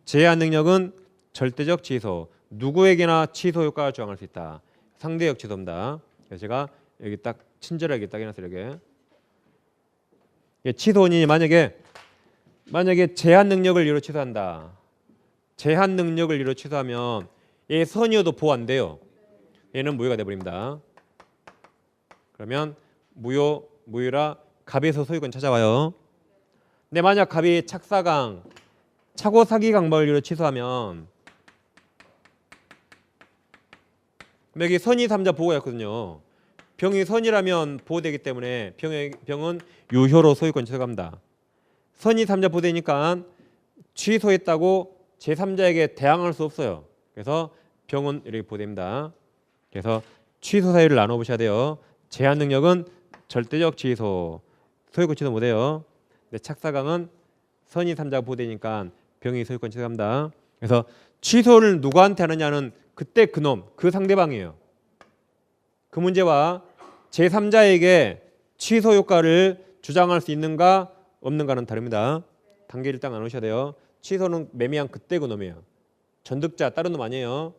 제한 능력은 절대적 취소. 누구에게나 취소 효과를 주장할 수 있다. 상대적 취소입니다. 그래서 제가 여기 딱 친절하게 딱 해놨어요. 이렇게. 취소인이 만약에 제한 능력을 이유로 취소한다. 제한 능력을 이유로 취소하면 얘 선이어도 보호 안 돼요. 얘는 무효가 돼버립니다. 그러면 무효라 갑에서 소유권 찾아와요. 근데 만약 갑이 착사강, 착오 사기 강박을 이유로 취소하면 여기 선의 3자 보호였거든요. 병이 선이라면 보호되기 때문에 병은 유효로 소유권 취소합니다. 선의 3자 보호되니까 취소했다고 제3자에게 대항할 수 없어요. 그래서 병은 이렇게 보호됩니다. 그래서 취소 사유를 나눠보셔야 돼요. 제한 능력은 절대적 취소, 소유권 취소 못해요. 근데 착사강은 선의 3자가 보호되니까 병이 소유권 취소합니다. 그래서 취소를 누구한테 하느냐는 그때 그놈, 그 상대방이에요. 그 문제와 제3자에게 취소 효과를 주장할 수 있는가 없는가는 다릅니다. 단계를 딱 나누셔야 돼요. 취소는 매매한 그때 그놈이에요. 전득자 다른 놈 아니에요.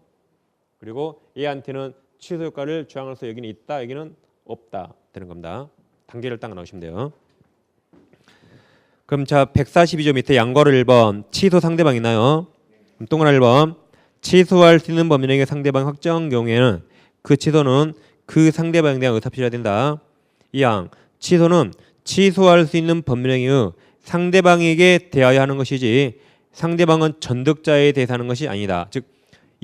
그리고 얘한테는 취소 효과를 주장할 수 여기는 있다, 여기는 없다 되는 겁니다. 단계를 딱 나오시면 돼요. 그럼 자 142조 밑에 양괄호 1번 취소 상대방 있나요? 그럼 동그라미 1번 취소할 수 있는 법률행위 상대방 확정 경우에는 그 취소는 그 상대방에 대한 의사표시가 된다. 이항 취소는 취소할 수 있는 법률행위의 상대방에게 대하여 하는 것이지 상대방은 전득자에 대해서 하는 것이 아니다. 즉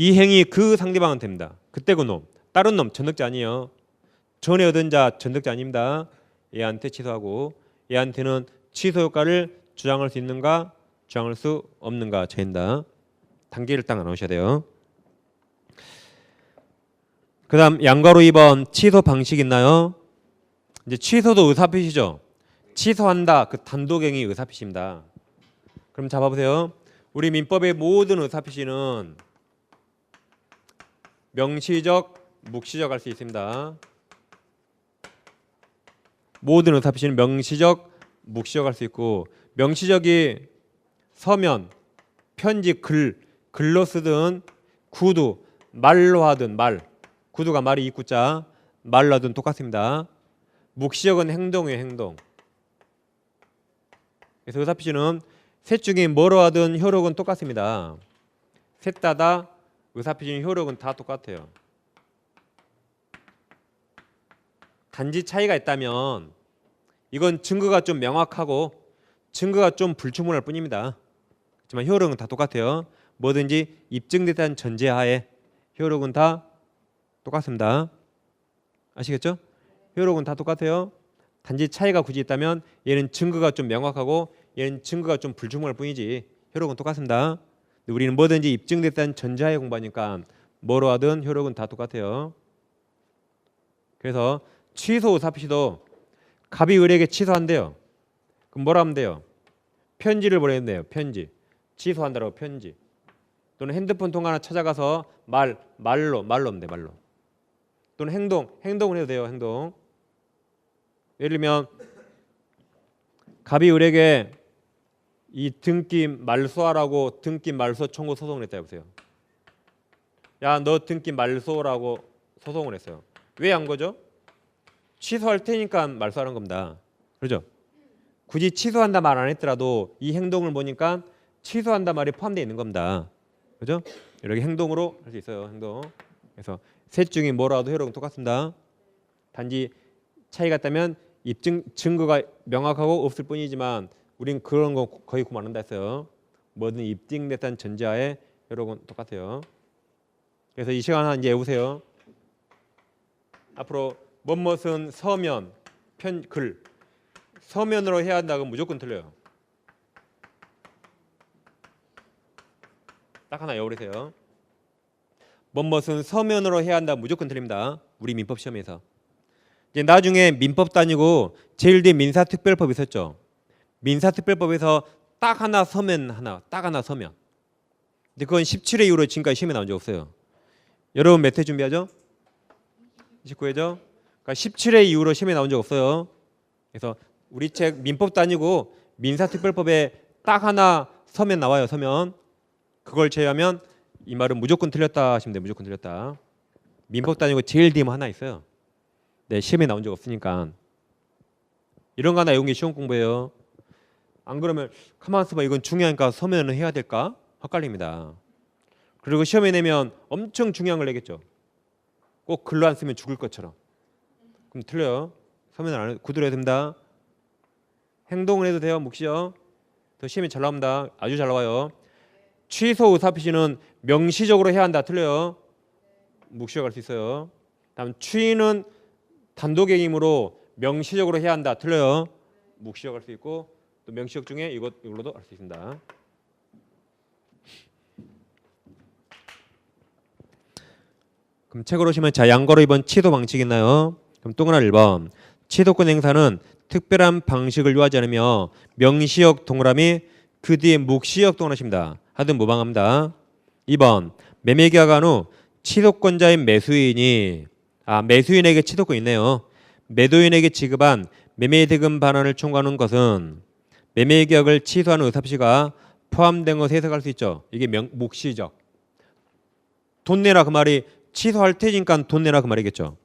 이 행위 그 상대방은 됩니다. 그때 그 놈, 다른 놈 전득자 아니에요. 전에 얻은 자 전득자 아닙니다. 얘한테 취소하고 얘한테는 취소 효과를 주장할 수 있는가 주장할 수 없는가 정한다. 단계를 딱 나누셔야 돼요. 그 다음 양괄호 2번 취소 방식 있나요? 이제 취소도 의사표시죠. 취소한다 그 단독행위 의사표시입니다. 그럼 잡아보세요. 우리 민법의 모든 의사표시는 명시적, 묵시적 할 수 있습니다. 모든 의사표시는 명시적, 묵시적 할 수 있고 명시적이 서면, 편지, 글로 쓰든 구두, 말로 하든 구두가 말이 입구자, 말로 하든 똑같습니다. 묵시적은 행동이에요. 행동. 그래서 의사표시는 셋 중에 뭐로 하든 효력은 똑같습니다. 셋 다다 의사표시는 효력은 다 똑같아요. 단지 차이가 있다면 이건 증거가 좀 명확하고 증거가 좀 불충분할 뿐입니다. 하지만 효력은 다 똑같아요. 뭐든지 입증됐다는 전제하에 효력은 다 똑같습니다. 아시겠죠? 효력은 다 똑같아요. 단지 차이가 굳이 있다면 얘는 증거가 좀 명확하고 얘는 증거가 좀 불충분할 뿐이지 효력은 똑같습니다. 근데 우리는 뭐든지 입증됐다는 전제하에 공부하니까 뭐로 하든 효력은 다 똑같아요. 그래서 취소 의사표시도 갑이 을에게 취소한대요. 그럼 뭐라 하면 돼요? 편지를 보내면 돼요. 편지. 취소한다라고 편지. 또는 핸드폰 통화 하나 찾아가서 말로 하면 돼. 말로. 또는 행동을 해도 돼요. 행동. 예를 들면 갑이 을에게 이 등기 말소하라고 등기 말소 청구 소송을 했다 해보세요. 야, 너 등기 말소라고 소송을 했어요. 왜 한 거죠? 취소할 테니까 말소하는 겁니다. 그렇죠? 굳이 취소한다 말 안 했더라도 이 행동을 보니까 취소한다 말이 포함되어 있는 겁니다. 그렇죠? 이렇게 행동으로 할 수 있어요. 행동. 그래서 셋 중에 뭐라도 효력은 똑같습니다. 단지 차이가 있다면 입증 증거가 명확하고 없을 뿐이지만 우린 그런 거 거의 구분 안 한다 했어요. 뭐든 입증됐다는 전제하에 효력은 똑같아요. 그래서 이 시간 이제 외우세요. 앞으로 뭐뭇은 서면, 글 서면으로 해야 한다고 무조건 틀려요. 딱 하나 외우세요. 뭐뭇은 서면으로 해야 한다 무조건 틀립니다. 우리 민법 시험에서. 이제 나중에 민법도 아니고 제일 뒤에 민사특별법 있었죠. 민사특별법에서 딱 하나 서면 하나, 딱 하나 서면. 근데 그건 17회 이후로 지금까지 시험에 나온 적 없어요. 여러분 몇 회 준비하죠? 29회죠? 그러니까 17회 이후로 시험에 나온 적 없어요. 그래서 우리 책 민법도 아니고 민사특별법에 딱 하나 서면 나와요. 서면. 그걸 제외하면 이 말은 무조건 틀렸다 하시면 돼요. 무조건 틀렸다. 민법도 아니고 제일 뒤에 하나 있어요. 네, 시험에 나온 적 없으니까. 이런 거 하나 외운 게 시험 공부예요. 안 그러면 가만 있어봐. 이건 중요하니까 서면은 해야 될까? 헷갈립니다. 그리고 시험에 내면 엄청 중요한 걸 내겠죠. 꼭 글로 안 쓰면 죽을 것처럼. 그럼 틀려요. 서면을 안 해도 구두로 해야 됩니다. 행동을 해도 돼요. 묵시요. 더 시험에 잘 나옵니다. 아주 잘 나와요. 취소 의사표시는 명시적으로 해야 한다. 틀려요. 묵시적 할 수 있어요. 다음 추인은 단독행위로 명시적으로 해야 한다. 틀려요. 묵시적 할 수 있고 또 명시적 중에 이걸로도 할 수 있습니다. 그럼 책으로 오시면 자 양괄호 2번 취소 방식 있나요? 그럼 동그라미 1번 취소권 행사는 특별한 방식을 요하지 않으며 명시적 동그라미 그 뒤에 묵시적 동그라미입니다. 하든 무방합니다. 2번 매매 계약한 후 취소권자인 매수인이 매수인에게 취소권 있네요. 매도인에게 지급한 매매대금 반환을 청구하는 것은 매매 계약을 취소하는 의사표시가 포함된 것에 해석할 수 있죠. 이게 묵시적. 돈 내라 그 말이 취소할 테니까 돈 내라 그 말이겠죠.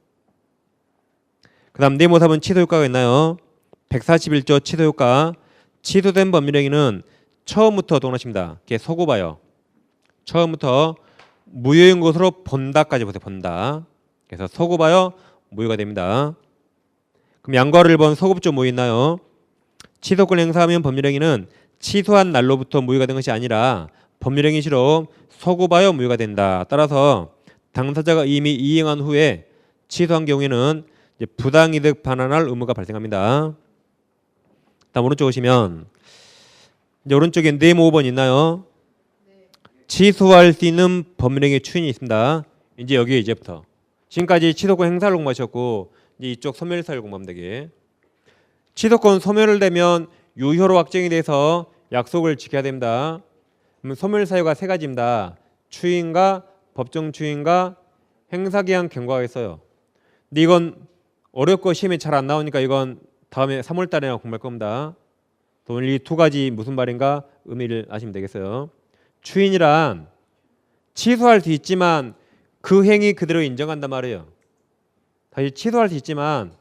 그 다음 네모삽은 취소 효과가 있나요? 141조 취소 효과. 취소된 법률행위는 처음부터 동일하십니다. 이렇게 서고 봐요. 처음부터 무효인 것으로 본다까지 보세요. 본다. 그래서 서고 봐요. 무효가 됩니다. 그럼 양과를 1번 서고부터 뭐 있나요? 취소권 행사하면 법률행위는 취소한 날로부터 무효가 된 것이 아니라 법률행위 시로 서고 봐요. 무효가 된다. 따라서 당사자가 이미 이행한 후에 취소한 경우에는 이제 부당이득 반환할 의무가 발생합니다. 다음 오른쪽 오시면 이제 오른쪽에 네모 5번 있나요? 취소할 수 있는 법률행위 추인이 있습니다. 이제 여기에 이제부터 지금까지 취소권 행사를 공부하셨고 이제 이쪽 소멸사를 공부하면 되게. 취소권 소멸을 되면 유효로 확정이 돼서 약속을 지켜야 됩니다. 그러면 소멸 사유가 세 가지입니다. 추인과 법정 추인과 행사기한 경과가 있어요. 근데 이건 어렵고 시험에 잘 안 나오니까 이건 다음에 3월 달에나 공부할 겁니다. 오늘 이 두 가지 무슨 말인가 의미를 아시면 되겠어요. 추인이란 취소할 수 있지만 그 행위 그대로 인정한단 말이에요. 다시 취소할 수 있지만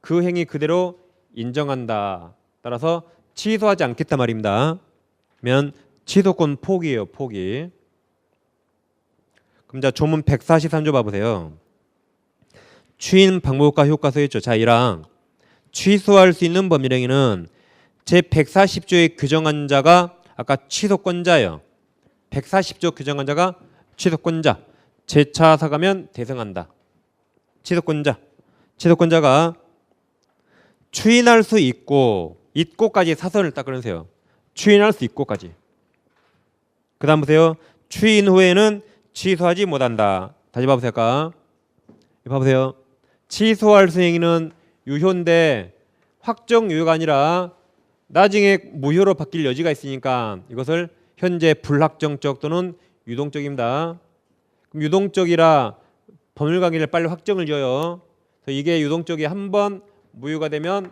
그 행위 그대로 인정한다. 따라서 취소하지 않겠단 말입니다. 그러면 취소권 포기예요. 포기. 그럼 자 조문 143조 봐보세요. 추인 방법과 효과 써있죠. 자 이랑 취소할 수 있는 법률행위는 제140조에 규정한 자가 아까 취소권자예요. 140조 규정한 자가 취소권자. 재차 사가면 대승한다. 취소권자. 취소권자가 추인할 수 있고까지 사선을 딱 그려주세요. 추인할 수 있고까지. 그 다음 보세요. 추인 후에는 취소하지 못한다. 다시 봐보세요. 아까 봐보세요. 취소할 수 행위는 유효인데 확정 유효가 아니라 나중에 무효로 바뀔 여지가 있으니까 이것을 현재 불확정적 또는 유동적입니다. 그럼 유동적이라 법률관계를 빨리 확정을 지어요. 그래서 이게 유동적이 한번 무효가 되면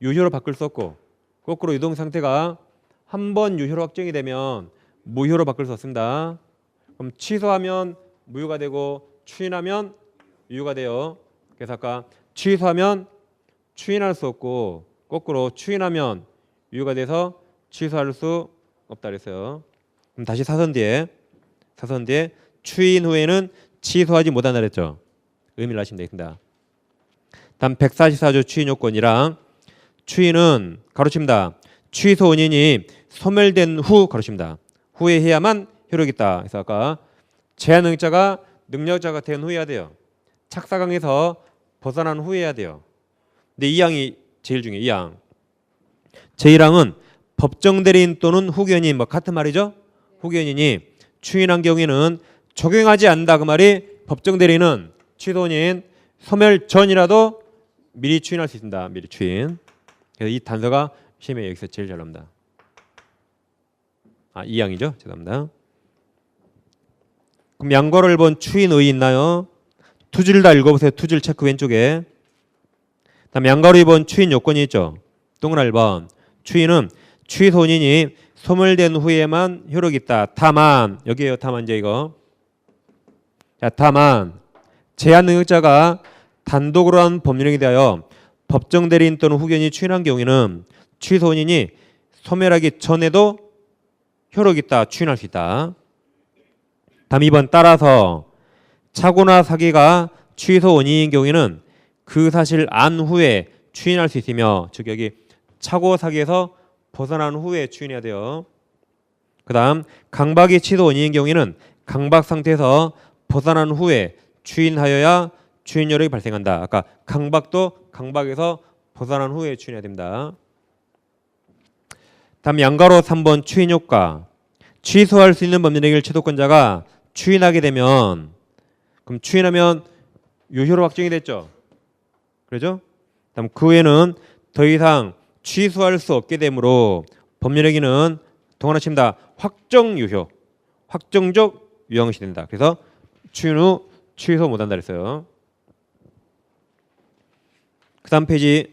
유효로 바꿀 수 없고 거꾸로 유동 상태가 한번 유효로 확정이 되면 무효로 바꿀 수 없습니다. 그럼 취소하면 무효가 되고 추인하면 유효가 돼요. 그래서 아까 취소하면 추인할 수 없고 거꾸로 추인하면 유효가 돼서 취소할 수 없다 그랬어요. 그럼 다시 사선 뒤에 추인 후에는 취소하지 못한다 그랬죠. 의미를 아시면 되겠습니다. 다음 144조 추인 요건이랑 추인은 가로칩니다. 취소 원인이 소멸된 후 가로칩니다. 후에 해야만 효력이 있다. 그래서 아까 제한 능력자가 능력자가 된 후에 해야 돼요. 착사강에서 벗어난 후에 해야 돼요. 근데 이 항이 제일 중요해요. 이 항. 제1항은 법정 대리인 또는 후견인 뭐 같은 말이죠. 후견인이 추인한 경우에는 적용하지 않는다. 그 말이 법정 대리인은 취소원인 소멸 전이라도 미리 추인할 수 있습니다. 미리 추인. 그래서 이 단서가 시험에 여기서 제일 잘 나옵니다. 이 항이죠. 죄송합니다. 그럼 양괄호 1번 추인 의의 있나요? 두 줄 다 읽어보세요. 두 줄 체크 왼쪽에. 다음 양괄호 2번 추인 요건이 있죠. 동그란 1번 추인은 취소 원인이 소멸된 후에만 효력이 있다. 다만 여기에요. 다만 이제 이거. 자, 다만 제한 능력자가 단독으로 한 법률행위에 대하여 법정 대리인 또는 후견이 추인한 경우에는 취소 원인이 소멸하기 전에도 효력이 있다. 추인할 수 있다. 다음 2번 따라서 착오나 사기가 취소 원인인 경우에는 그 사실 안 후에 추인할 수 있으며 즉 여기 착오 사기에서 벗어난 후에 추인해야 돼요. 그 다음 강박이 취소 원인인 경우에는 강박 상태에서 벗어난 후에 추인하여야 추인 여력이 발생한다. 아까 강박도 강박에서 벗어난 후에 추인해야 됩니다. 다음 양괄호 3번 추인 효과. 취소할 수 있는 법률행위를 취소권자가 추인하게 되면 그럼 추인하면 유효로 확정이 됐죠. 그렇죠? 다음 그 후에는 더 이상 취소할 수 없게 되므로 법률행위는 동원하십니다. 확정 유효, 확정적 유효시 된다. 그래서 추인 후 취소 못한다 그랬어요. 그 다음 페이지.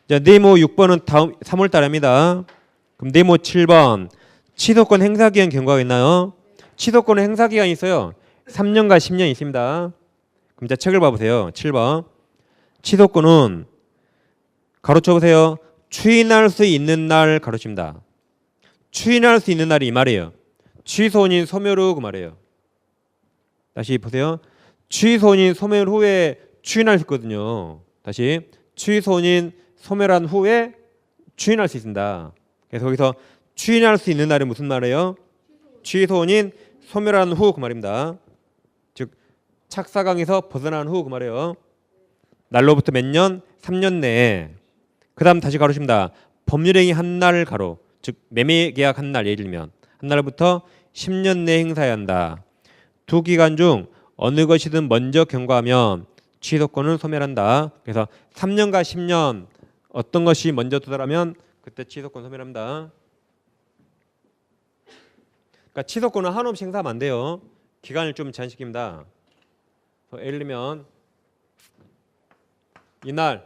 자, 네모 6번은 다음 3월 달입니다. 그럼 네모 7번 취소권 행사기한 경과가 있나요? 취소권 행사기간이 있어요. 3년과 10년 있습니다. 그럼 이제 책을 봐보세요. 7번. 취소권은 가로쳐 보세요. 추인할 수 있는 날 가로칩니다. 추인할 수 있는 날이 이 말이에요. 취소인 소멸 후 그 말이에요. 다시 보세요. 취소인 소멸 후에 추인할 수 있거든요. 다시 취소인 소멸한 후에 추인할 수 있습니다. 그래서 거기서 추인할 수 있는 날이 무슨 말이에요? 취소인 소멸한 후 그 말입니다. 즉 착사강에서 벗어난 후 그 말이에요. 날로부터 몇 년? 3년 내에. 그 다음 다시 가로칩니다. 법률행위 한 날 가로. 즉 매매계약 한 날, 예를 들면 한 날부터 10년 내에 행사해야 한다. 두 기간 중 어느 것이든 먼저 경과하면 취소권을 소멸한다. 그래서 3년과 10년 어떤 것이 먼저 도달하면 그때 취소권 소멸합니다. 그러니까 취소권은 한없이 행사하면 안 돼요. 기간을 좀 제한시킵니다. 예를 들면 이날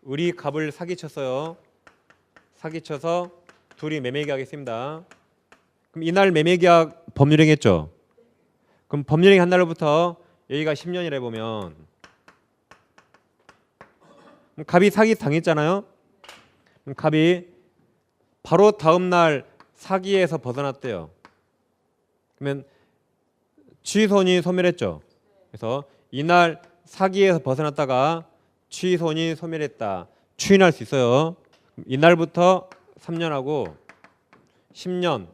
우리 갑을 사기쳤어요. 사기쳐서 둘이 매매계약 했습니다. 그럼 이날 매매계약 법률행위 했죠. 그럼 법률행위 한 날로부터 여기가 10년이라 해보면 갑이 사기 당했잖아요. 그럼 갑이 바로 다음 날 사기에서 벗어났대요. 그러면 취소인이 소멸했죠. 그래서 이날 사기에서 벗어났다가 취소인이 소멸했다. 추인할 수 있어요. 이날부터 3년하고 10년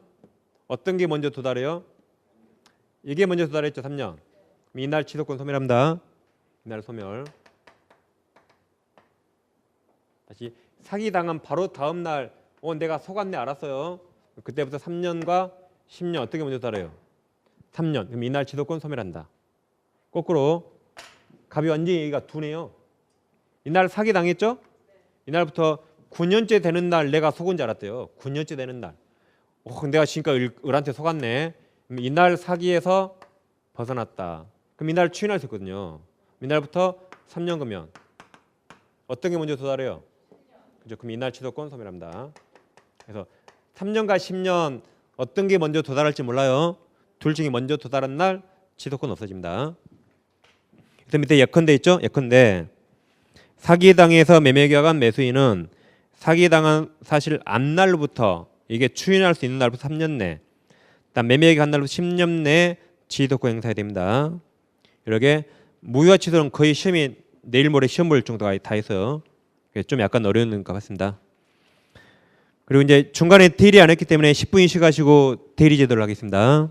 어떤 게 먼저 도달해요? 이게 먼저 도달했죠. 3년. 이날 취소권 소멸합니다. 이날 소멸. 다시 사기당한 바로 다음 날 내가 속았네 알았어요. 그때부터 3년과 10년 어떻게 먼저 도달해요? 3년. 그럼 이날 취소권 소멸한다. 거꾸로 갑이 완전히 여기가 두네요. 이날 사기당했죠? 이날부터 9년째 되는 날 내가 속은 줄 알았대요. 9년째 되는 날. 내가 지금까지 을한테 속았네. 이날 사기에서 벗어났다. 그럼 이날 추인할 수 있거든요. 이날부터 3년 거면 어떤 게 먼저 도달해요? 그죠? 그럼 이날 취소권 소멸합니다. 그래서 3년과 10년 어떤 게 먼저 도달할지 몰라요. 둘 중에 먼저 도달한 날 취소권 없어집니다. 그래서 밑에 예컨대 있죠? 예컨대 사기당해서 매매계약한 매수인은 사기당한 사실 앞날부터 이게 추인할 수 있는 날부터 3년 내, 일단 매매계약 한 날부터 10년 내에 취소권 행사해야 됩니다. 이렇게 무효와 취소는 거의 시험이 내일 모레 시험 볼 정도가 다 있어요. 좀 약간 어려운 것 같습니다. 그리고 이제 중간에 대리 안 했기 때문에 10분 쉬가시고 대리 제도를 하겠습니다.